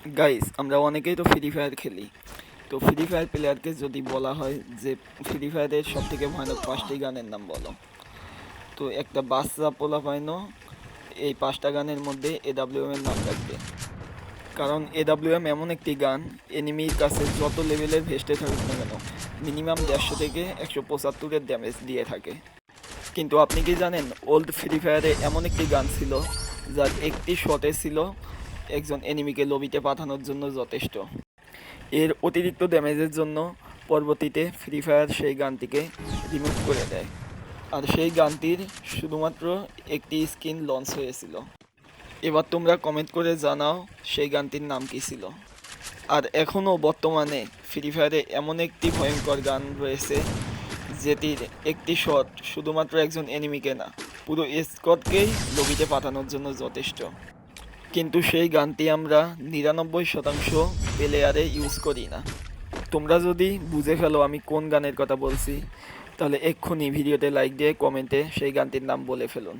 Guys, আমরা অনেকেই তো ফ্রি ফায়ার খেলি। তো ফ্রি ফায়ার প্লেয়ারকে যদি বলা হয় যে ফ্রি ফায়ারের সব থেকে ভয়ানক 5টি গানের নাম বলো, তো একটা বাচ্চা পোলাপাইনও এই 5টা গানের মধ্যে এডাব্লিউএম এর নাম রাখবে। কারণ এডাব্লিউএম এমন একটি গান, এনিমির কাছে যত লেভেলের ভেস্টে থাকুক না কেন, মিনিমাম 150 থেকে 175-এর ড্যামেজ দিয়ে থাকে। কিন্তু আপনি কি জানেন, ওল্ড ফ্রি ফায়ারে এমন একটি গান ছিল যার একটি শটে ছিল একজন এনিমিকে লবিতে পাঠানোর জন্য যথেষ্ট। এর অতিরিক্ত ড্যামেজের জন্য পরবর্তীতে ফ্রি ফায়ার সেই গানটিকে রিমুভ করে দেয়। আর সেই গানটির শুধুমাত্র একটি স্কিন লঞ্চ হয়েছিল। এবার তোমরা কমেন্ট করে জানাও সেই গানটির নাম কী ছিল। আর এখনও বর্তমানে ফ্রি ফায়ারে এমন একটি ভয়ঙ্কর গান রয়েছে যেটির একটি শট শুধুমাত্র একজন এনিমিকে না, পুরো স্কোয়াডকেই লবিতে পাঠানোর জন্য যথেষ্ট। কিন্তু সেই গানটি আমরা 99% প্লেয়ারে ইউজ করি না। তোমরা যদি বুঝে ফেলো আমি কোন গানের কথা বলছি, তাহলে এক্ষুনি ভিডিওতে লাইক দিয়ে কমেন্টে সেই গানটির নাম বলে ফেলুন।